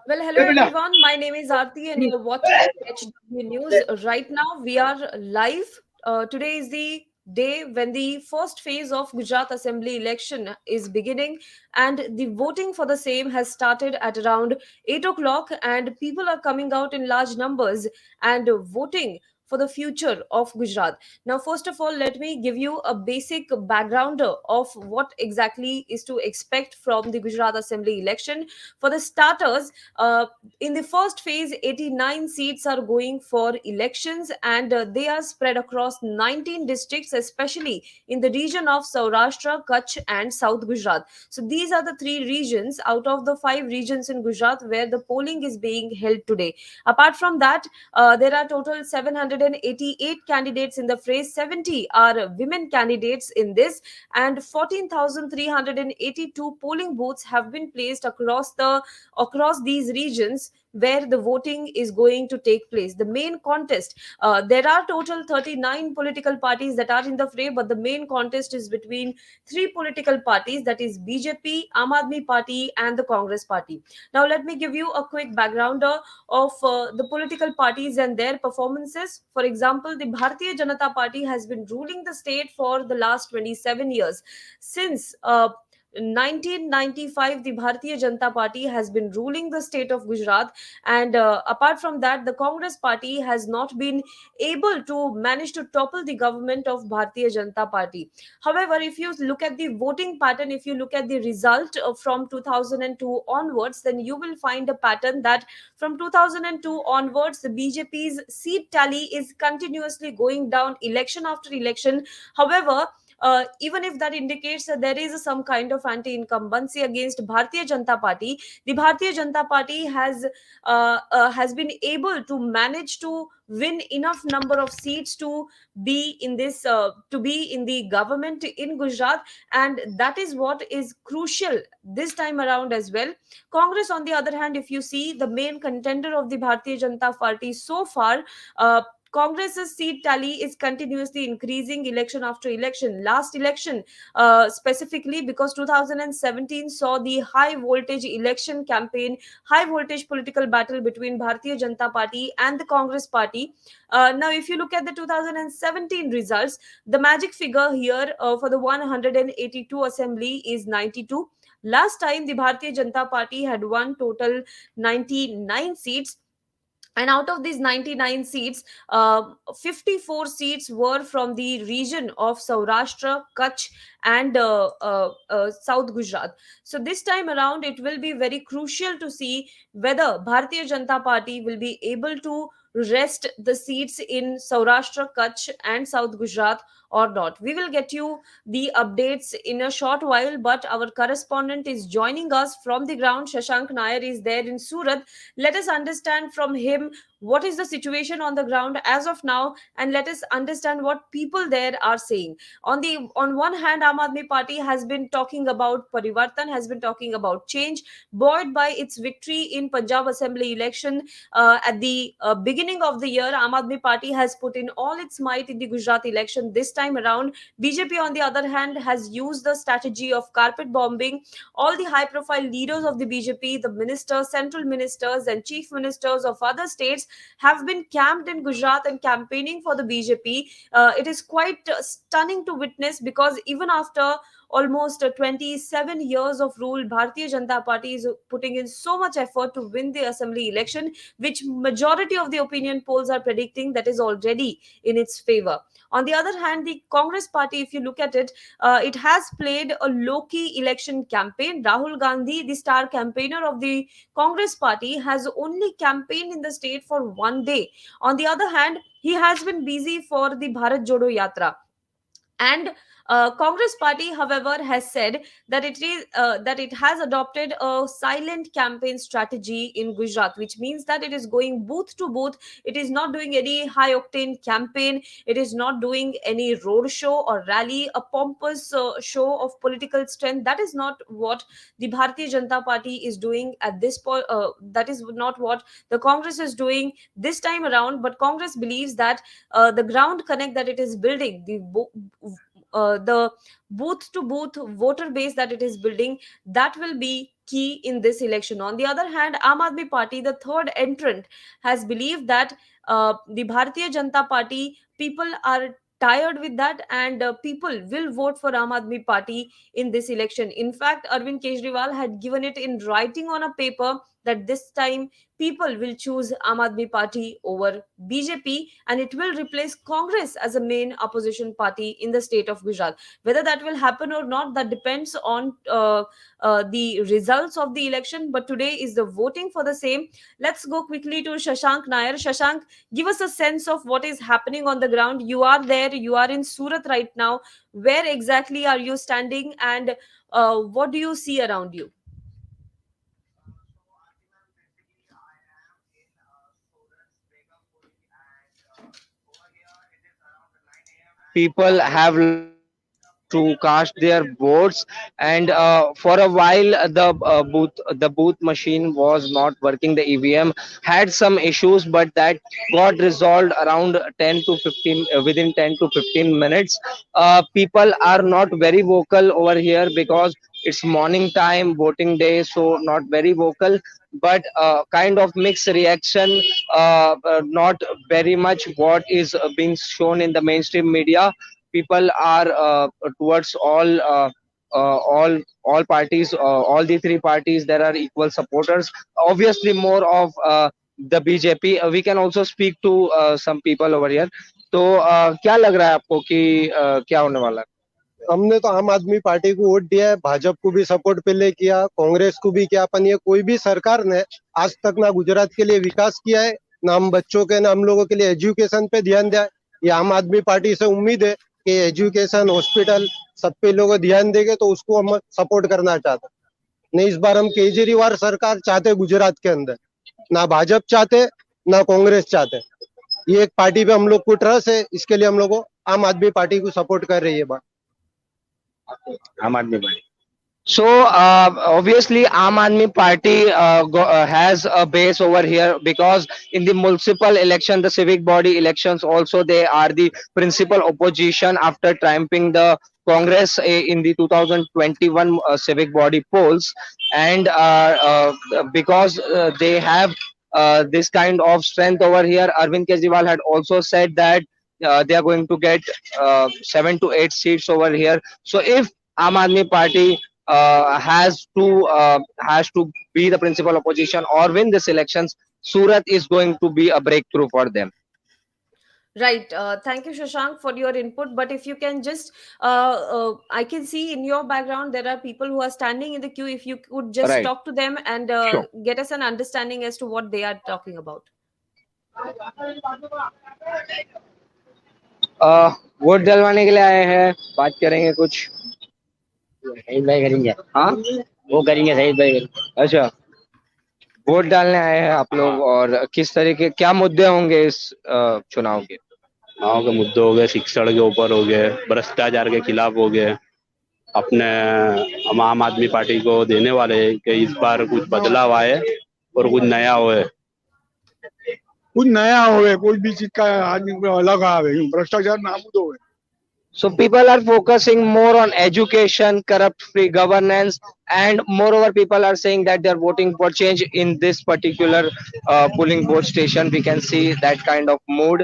Well, hello everyone. My name is Aarti, and you're watching HW News. Right now, we are live. Today is the day when the first phase of Gujarat Assembly election is beginning, and the voting for the same has started at around 8 o'clock. And people are coming out in large numbers and voting for the future of Gujarat. Now, first of all, let me give you a basic background of what exactly is to expect from the Gujarat Assembly election. For the starters, uh, in the first phase, 89 seats are going for elections, and they are spread across 19 districts, especially in the region of Saurashtra, Kutch, and South Gujarat. So these are the three regions out of the five regions in Gujarat where the polling is being held today. Apart from that, there are total 788 candidates in the phrase. 70 are women candidates in this, and 14,382 polling booths have been placed across these regions where the voting is going to take place. The main contest, there are total 39 political parties that are in the fray, but the main contest is between three political parties, that is BJP, Aam Aadmi Party, and the Congress Party. Now, let me give you a quick background of the political parties and their performances. For example, the Bharatiya Janata Party has been ruling the state for the last 27 years. Since 1995, the Bharatiya Janata Party has been ruling the state of Gujarat, and apart from that, the Congress Party has not been able to manage to topple the government of Bharatiya Janata Party. However, if you look at the voting pattern, if you look at the result from 2002 onwards, then you will find a pattern that from 2002 onwards, the BJP's seat tally is continuously going down election after election. However, even if that indicates that there is some kind of anti-incumbency against Bharatiya Janata Party, the Bharatiya Janata Party has been able to manage to win enough number of seats to be in this to be in the government in Gujarat, and that is what is crucial this time around as well. Congress, on the other hand, if you see the main contender of the Bharatiya Janata Party so far, uh, Congress's seat tally is continuously increasing election after election. Last election, specifically because 2017 saw the high voltage election campaign, high voltage political battle between Bharatiya Janata Party and the Congress Party. Now, if you look at the 2017 results, the magic figure here for the 182 assembly is 92. Last time, the Bharatiya Janata Party had won total 99 seats, and out of these 99 seats, 54 seats were from the region of Saurashtra, Kutch, and South Gujarat. So this time around, it will be very crucial to see whether Bharatiya Janata Party will be able to rest the seats in Saurashtra, Kutch, and South Gujarat or not. We will get you the updates in a short while, but our correspondent is joining us from the ground. Shashank Nair is there in Surat. Let us understand from him what is the situation on the ground as of now, and let us understand what people there are saying. On one hand, Aam Aadmi Party has been talking about parivartan, has been talking about change, buoyed by its victory in Punjab Assembly election at the beginning of the year. Aam Aadmi Party has put in all its might in the Gujarat election this time around. BJP, on the other hand, has used the strategy of carpet bombing. All the high profile leaders of the BJP, the ministers, central ministers, and chief ministers of other states have been camped in Gujarat and campaigning for the BJP. It is quite stunning to witness, because even after almost 27 years of rule, Bharatiya Janata Party is putting in so much effort to win the assembly election, which majority of the opinion polls are predicting that is already in its favor. On the other hand, the Congress Party, if you look at it, it has played a low-key election campaign. Rahul Gandhi, the star campaigner of the Congress Party, has only campaigned in the state for one day. On the other hand, he has been busy for the Bharat Jodo Yatra, and Congress Party, however, has said that it has adopted a silent campaign strategy in Gujarat, which means that it is going booth to booth. It is not doing any high octane campaign. It is not doing any road show or rally, a pompous show of political strength. That is not what the Bharatiya Janata Party is doing at this point. That is not what the Congress is doing this time around. But Congress believes that the ground connect that it is building, the booth to booth voter base that it is building, that will be key in this election. On the other hand, Aam Aadmi Party, the third entrant, has believed that the Bharatiya Janata Party people are tired with that, and people will vote for Aam Aadmi Party in this election. In fact, Arvind Kejriwal had given it in writing on a paper that this time people will choose Aam Aadmi Party over BJP, and it will replace Congress as a main opposition party in the state of Gujarat. Whether that will happen or not, that depends on the results of the election. But today is the voting for the same. Let's go quickly to Shashank Nair. Shashank, give us a sense of what is happening on the ground. You are there, you are in Surat right now. Where exactly are you standing, and what do you see around you? People have lined up to cast their votes, and for a while the booth machine was not working. The EVM had some issues, but that got resolved around 10 to 15 within 10 to 15 minutes. People are not very vocal over here because it's morning time voting day, so not very vocal, but kind of mixed reaction. Not very much what is being shown in the mainstream media. People are towards all parties, all the three parties. There are equal supporters. Obviously, more of the BJP. We can also speak to some people over here. तो क्या लग रहा है आपको कि क्या होने वाला है? हमने तो आम आदमी पार्टी को वोट दिया है, भाजपा को भी सपोर्ट पहले किया, कांग्रेस को भी किया, अपन ये कोई भी सरकार ने आज तक ना गुजरात के लिए विकास किया है, ना हम बच्चों के, ना हम लोगों के लिए एजुकेशन पे ध्यान दिया है। ये आम आदमी पार्टी से उम्मीद है कि एजुकेशन, हॉस्पिटल सब पे लोग ध्यान देंगे, तो उसको हम सपोर्ट करना चाहते हैं। नहीं, इस बार हम केजरीवाल सरकार चाहते गुजरात के अंदर, ना भाजपा चाहते, ना कांग्रेस चाहते। ये एक पार्टी पे हम लोग को ट्रस्ट है, इसके लिए हम लोग आम आदमी पार्टी को सपोर्ट कर रही है बात। आम आदमी party. So obviously, Aam Aadmi Party has a base over here because in the municipal election, the civic body elections, also they are the principal opposition after triumphing the Congress in the 2021 civic body polls, and because they have this kind of strength over here, Arvind Kejriwal had also said that they are going to get 7 to 8 seats over here. So if Aam Aadmi Party has to be the principal opposition or win this elections, Surat is going to be a breakthrough for them. Right. Thank you, Shashank, for your input. But if you can just, I can see in your background there are people who are standing in the queue. If you could just Right. talk to them and Sure. get us an understanding as to what they are talking about. Vote डलवाने के लिए आए हैं, बात करेंगे कुछ. शहीद भाई करेंगे, हाँ, वो करेंगे शहीद भाई करेंगे। अच्छा, वोट डालने आए हैं आप लोग, और किस तरीके क्या मुद्दे होंगे इस चुनाव के? गाँव के मुद्दे हो गए, शिक्षण के ऊपर हो गए, भ्रष्टाचार के खिलाफ हो गए। अपने हम आम आदमी पार्टी को देने वाले हैं कि इस बार कुछ बदलाव आए और कुछ नया होए। कुछ नया होवे, कोई भी चीज का आदमी अलग आवे, भ्रष्टाचार नाबूद होवे। So people are focusing more on education, corrupt-free governance, and moreover, people are saying that they are voting for change in this particular polling booth station. We can see that kind of mood.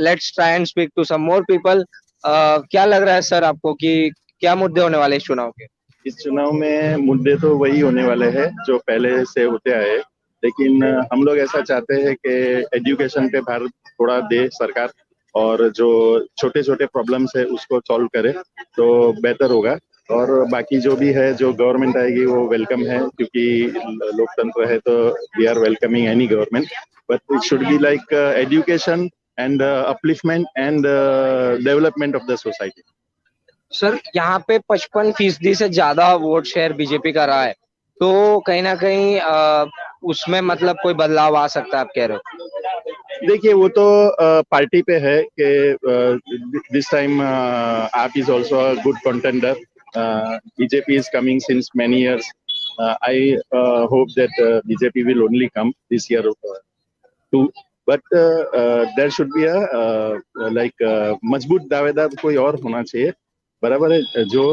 Let's try and speak to some more people. क्या लग रहा है sir आपको कि क्या मुद्दे होने वाले इस चुनाव के? इस चुनाव में मुद्दे तो वही होने वाले हैं जो पहले से होते आए, लेकिन हम लोग ऐसा चाहते हैं कि एजुकेशन पे भारत थोड़ा दे सरकार, और जो छोटे छोटे प्रॉब्लम्स है उसको सॉल्व करे तो बेहतर होगा। और बाकी जो भी है, जो गवर्नमेंट आएगी वो वेलकम है, क्योंकि लोकतंत्र है तो we are welcoming any government, but it should be like education and upliftment and development of the society. Sir, यहाँ पे 55% से ज्यादा वोट शेयर बीजेपी का रहा है, तो कहीं ना कहीं उसमें मतलब कोई बदलाव आ सकता है, आप कह रहे हो? देखिए, वो तो पार्टी पे है कि this time AAP is also a good contender. BJP is coming since many years. I hope that BJP will only come this year too, but there should be a like मजबूत दावेदार कोई और होना चाहिए, बराबर है, जो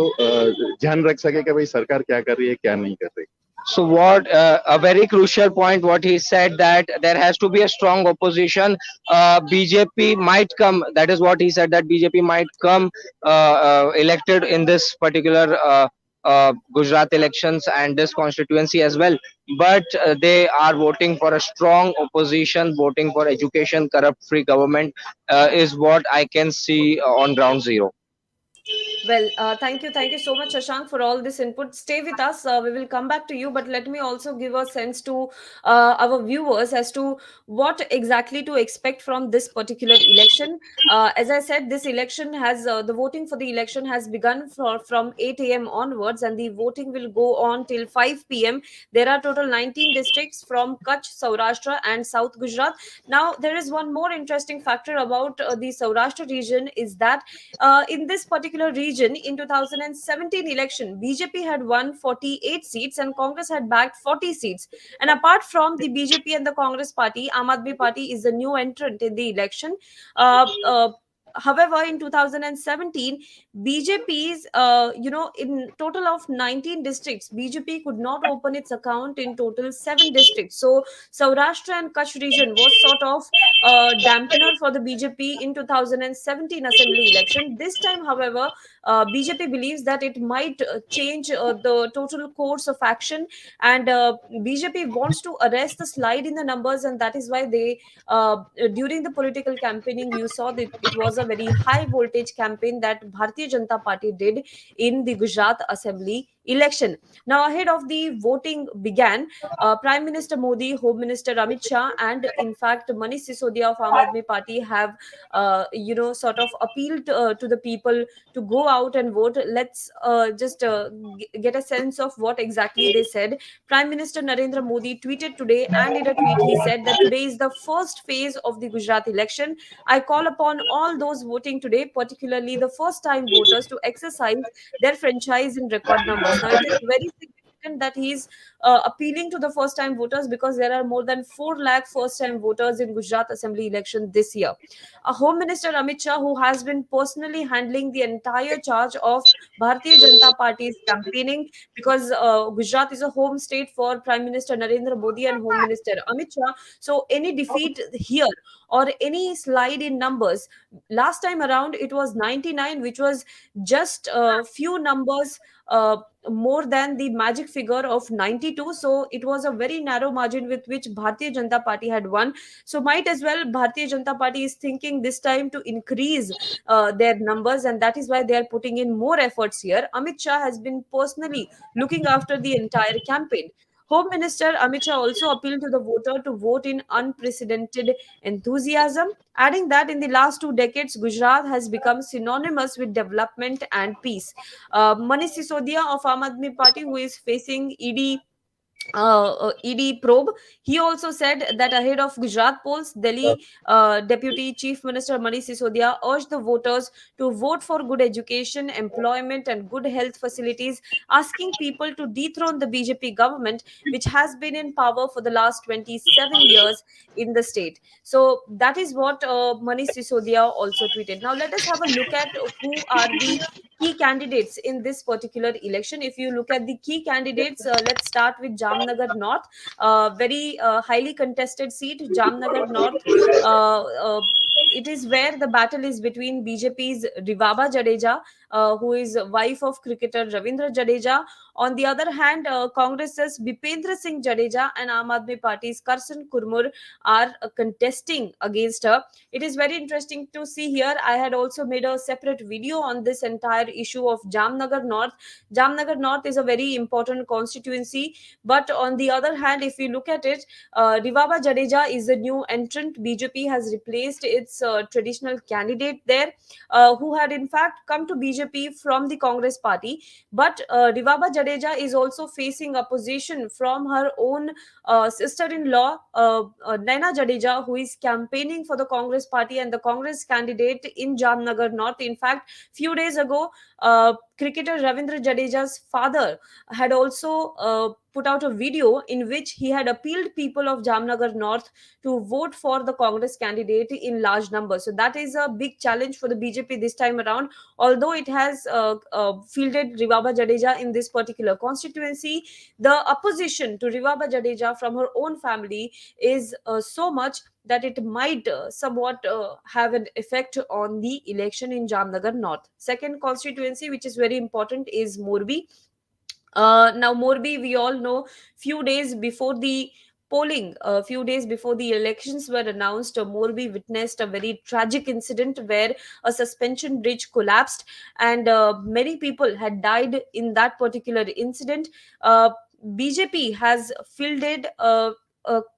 ध्यान रख सके कि भाई सरकार क्या कर रही है, क्या नहीं कर रही। So what a very crucial point what he said, that there has to be a strong opposition. BJP might come, that is what he said, that BJP might come elected in this particular Gujarat elections and this constituency as well, but they are voting for a strong opposition, voting for education corrupt free government, is what I can see on ground zero. Well, thank you so much, Shashank, for all this input. Stay with us. We will come back to you, but let me also give a sense to our viewers as to what exactly to expect from this particular election. As I said, this election has the voting for the election has begun from 8 a.m. onwards, and the voting will go on till 5 p.m. There are total 19 districts from Kutch, Saurashtra, and South Gujarat. Now, there is one more interesting factor about the Saurashtra region is that in this particular region in 2017 election, BJP had won 48 seats and Congress had bagged 40 seats. And apart from the BJP and the Congress party, Aam Aadmi Party is a new entrant in the election. uh, uh, However, in 2017, BJP's, in total of 19 districts, BJP could not open its account in total 7 districts. So Saurashtra and Kutch region was sort of dampener for the BJP in 2017 assembly election. This time, however, BJP believes that it might change the total course of action, and BJP wants to arrest the slide in the numbers, and that is why they, during the political campaigning, you saw that it was a very high voltage campaign that Bharatiya Janata Party did in the Gujarat assembly election. Now, ahead of the voting began, Prime Minister Modi, Home Minister Amit Shah, and in fact Manish Sisodia of Aam Aadmi Party have, sort of appealed to the people to go out and vote. Let's just get a sense of what exactly they said. Prime Minister Narendra Modi tweeted today, and in a tweet he said that today is the first phase of the Gujarat election. I call upon all those voting today, particularly the first time voters, to exercise their franchise in record numbers. Now, it is very significant that he's appealing to the first time voters because there are more than 4 lakh first time voters in Gujarat assembly election this year. Home Minister Amit Shah, who has been personally handling the entire charge of Bharatiya Janata Party's campaigning, because Gujarat is a home state for Prime Minister Narendra Modi and Home Minister Amit Shah. So any defeat here or any slide in numbers, last time around it was 99, which was just a few numbers more than the magic figure of 92. So it was a very narrow margin with which Bharatiya Janata Party had won. So might as well Bharatiya Janata Party is thinking this time to increase their numbers, and that is why they are putting in more efforts here. Amit Shah has been personally looking after the entire campaign. Home Minister Amit Shah also appealed to the voter to vote in unprecedented enthusiasm, adding that in the last 2 decades, Gujarat has become synonymous with development and peace. Manish Sisodia of Aam Aadmi Party, who is facing ED probe. He also said that ahead of Gujarat polls, Delhi Deputy Chief Minister Manish Sisodia urged the voters to vote for good education, employment, and good health facilities, asking people to dethrone the BJP government, which has been in power for the last 27 years in the state. So that is what Manish Sisodia also tweeted. Now let us have a look at who are the key candidates in this particular election. If you look at the key candidates, let's start with Jamnagar North, very highly contested seat. Jamnagar North, it is where the battle is between BJP's Rivaba Jadeja, who is wife of cricketer Ravindra Jadeja. On the other hand, Congress's Bipendra Singh Jadeja and Aam Aadmi Party's Karsan Kurmur are contesting against her. It is very interesting to see here. I had also made a separate video on this entire issue of Jamnagar North. Jamnagar North is a very important constituency, but on the other hand, if we look at it, Rivaba Jadeja is a new entrant. BJP has replaced its traditional candidate there, who had in fact come to BJP from the Congress party. But Rivaba Jadeja is also facing opposition from her own sister-in-law, Naina Jadeja, who is campaigning for the Congress party and the Congress candidate in Jamnagar North. In fact, few days ago, cricketer Ravindra Jadeja's father had also put out a video in which he had appealed people of Jamnagar North to vote for the Congress candidate in large numbers. So that is a big challenge for the BJP this time around. Although it has fielded Rivaba Jadeja in this particular constituency, the opposition to Rivaba Jadeja from her own family is so much that it might somewhat have an effect on the election in Jamnagar North. Second constituency, which is very important, is Morbi. Now, Morbi, we all know, few days before the polling, a few days before the elections were announced, Morbi witnessed a very tragic incident where a suspension bridge collapsed, and many people had died in that particular incident. BJP has fielded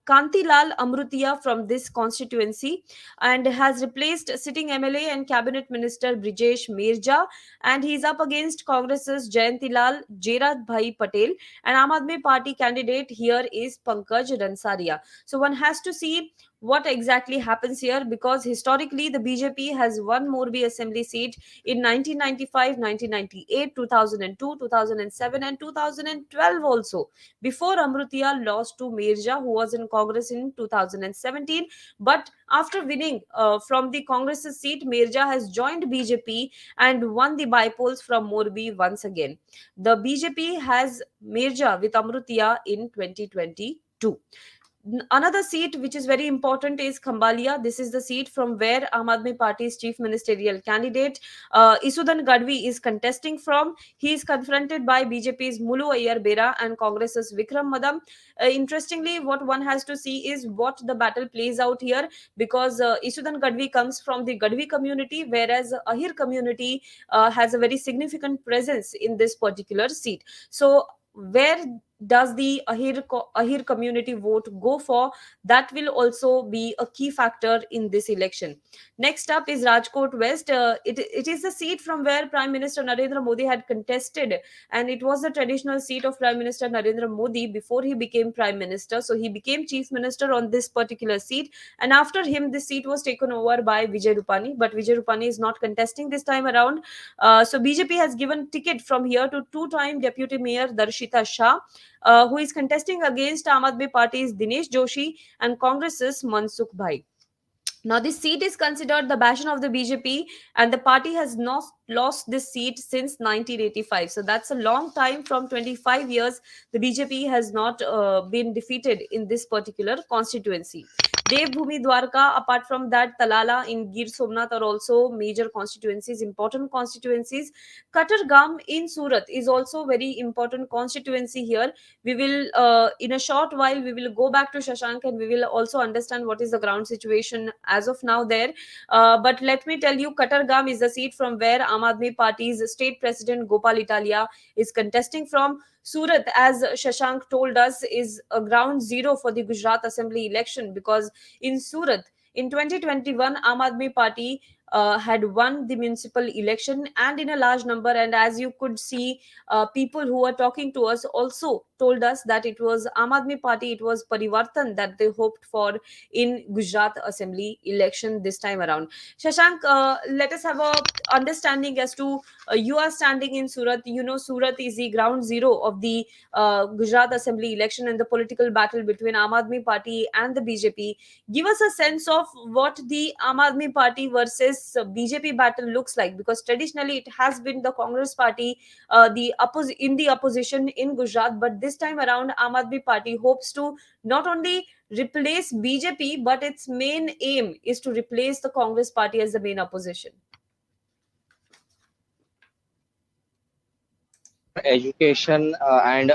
Kantilal Amrutia from this constituency and has replaced sitting MLA and cabinet minister Brijesh Mirja, and he's up against Congress's Jayantilal Jerat Bhai Patel, and Aam Aadmi Party candidate here is Pankaj Ransaria. So one has to see what exactly happens here, because historically the BJP has won Morbi assembly seat in 1995, 1998, 2002, 2007 and 2012 also, before Amrutia lost to Mirja, who was in Congress in 2017. But after winning from the Congress's seat, Mirja has joined BJP and won the bypolls from Morbi once again. The BJP has Mirja with Amrutia in 2022. Another seat which is very important is Khambalia. This is the seat from where Aam Aadmi Party's chief ministerial candidate Isudan Gadvi is contesting from. He is confronted by BJP's Mulu Ayyar Bera and Congress's Vikram Madam. Interestingly, what one has to see is what the battle plays out here, because Isudan Gadvi comes from the Gadvi community, whereas Ahir community has a very significant presence in this particular seat. So where does the Ahir community vote go for? That will also be a key factor in this election. Next up is Rajkot West. It is the seat from where Prime Minister Narendra Modi had contested, and it was the traditional seat of Prime Minister Narendra Modi before he became Prime Minister. So he became Chief Minister on this particular seat, and after him, this seat was taken over by Vijay Rupani. But Vijay Rupani is not contesting this time around. So BJP has given ticket from here to two-time Deputy Mayor Darshita Shah, who is contesting against Aam Aadmi Party's Dinesh Joshi and Congress's Mansukh Bhai. Now, this seat is considered the bastion of the BJP, and the party has not lost this seat since 1985. So that's a long time. From 25 years, the BJP has not been defeated in this particular constituency. Devbhumi Dwarka, apart from that, Talala in Gir Somnath are also major constituencies, important constituencies. Katargam in Surat is also very important constituency here. We will, in a short while, we will go back to Shashank and we will also understand what is the ground situation as of now there. But let me tell you, Katargam is the seat from where Aam Aadmi Party's state president Gopal Italia is contesting from. Surat, as Shashank told us, is a ground zero for the Gujarat Assembly election, because in Surat, in 2021, Aam Aadmi Party had won the municipal election and in a large number. And as you could see, people who were talking to us also told us that it was Aam Aadmi Party, it was Parivartan that they hoped for in Gujarat Assembly election this time around. Shashank, let us have a understanding as to you are standing in Surat. You know, Surat is the ground zero of the Gujarat Assembly election and the political battle between Aam Aadmi Party and the BJP. Give us a sense of what the Aam Aadmi Party versus BJP battle looks like, because traditionally it has been the Congress Party in the opposition in Gujarat, but this time around Aam Aadmi Party hopes to not only replace BJP, but its main aim is to replace the Congress Party as the main opposition. Education and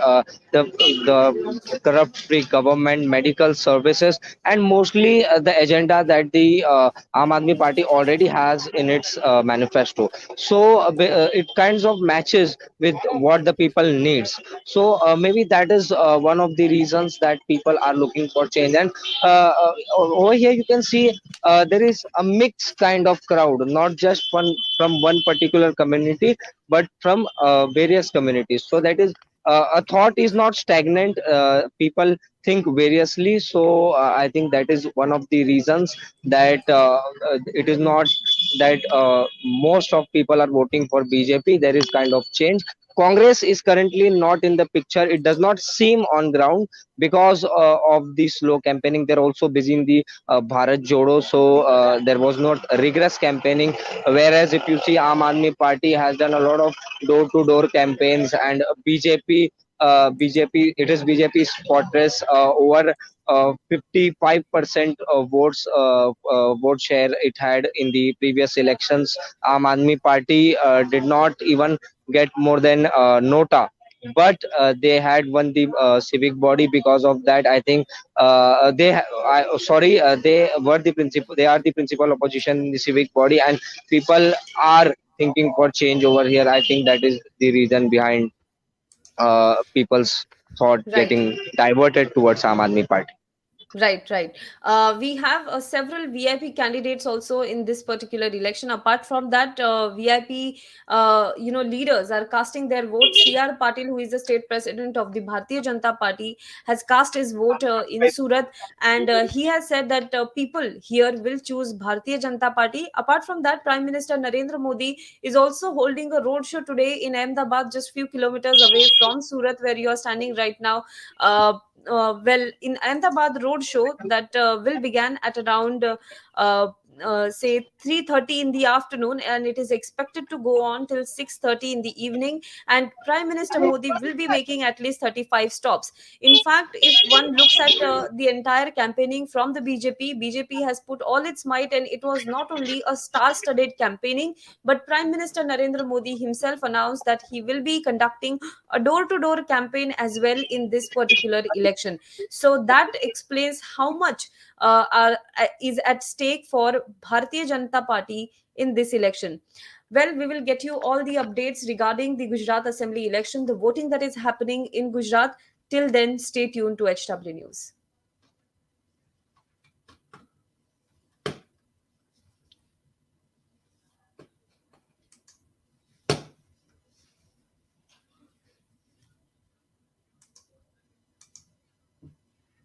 the corrupt-free government, medical services, and mostly the agenda that the Aam Aadmi Party already has in its manifesto. So it kinds of matches with what the people needs. So maybe that is one of the reasons that people are looking for change. And over here you can see there is a mixed kind of crowd, not just one from one particular community, but from various communities. So that is a thought is not stagnant. People think variously. So I think that is one of the reasons that it is not that most of people are voting for BJP. There is kind of change. Congress is currently not in the picture. It does not seem on ground because of the slow campaigning. They're also busy in the Bharat Jodo, so there was not rigorous campaigning. Whereas if you see, Aam Aadmi Party has done a lot of door-to-door campaigns, and BJP. It is BJP's fortress. Over 55% of vote share it had in the previous elections. Aam Aadmi Party did not even get more than nota, but they had won the civic body. Because of that, I think they were the principal, they are the principal opposition in the civic body, and people are thinking for change over here. I think that is the reason behind people's thought Right. getting diverted towards Aam Aadmi Party. Right, right. We have several VIP candidates also in this particular election. Apart from that, VIP, leaders are casting their vote. C.R. Patil, who is the state president of the Bharatiya Janata Party, has cast his vote in Surat, and he has said that people here will choose Bharatiya Janata Party. Apart from that, Prime Minister Narendra Modi is also holding a roadshow today in Ahmedabad, just few kilometers away from Surat, where you are standing right now. In Ahmedabad road show that will begin at around say 3:30 in the afternoon, and it is expected to go on till 6:30 in the evening, and Prime Minister Modi will be making at least 35 stops. In fact, if one looks at the entire campaigning from the BJP has put all its might, and it was not only a star-studded campaigning, but Prime Minister Narendra Modi himself announced that he will be conducting a door-to-door campaign as well in this particular election. So that explains how much is at stake for Bharatiya Janata Party in this election. Well, we will get you all the updates regarding the Gujarat Assembly election, the voting that is happening in Gujarat. Till then, stay tuned to HW News.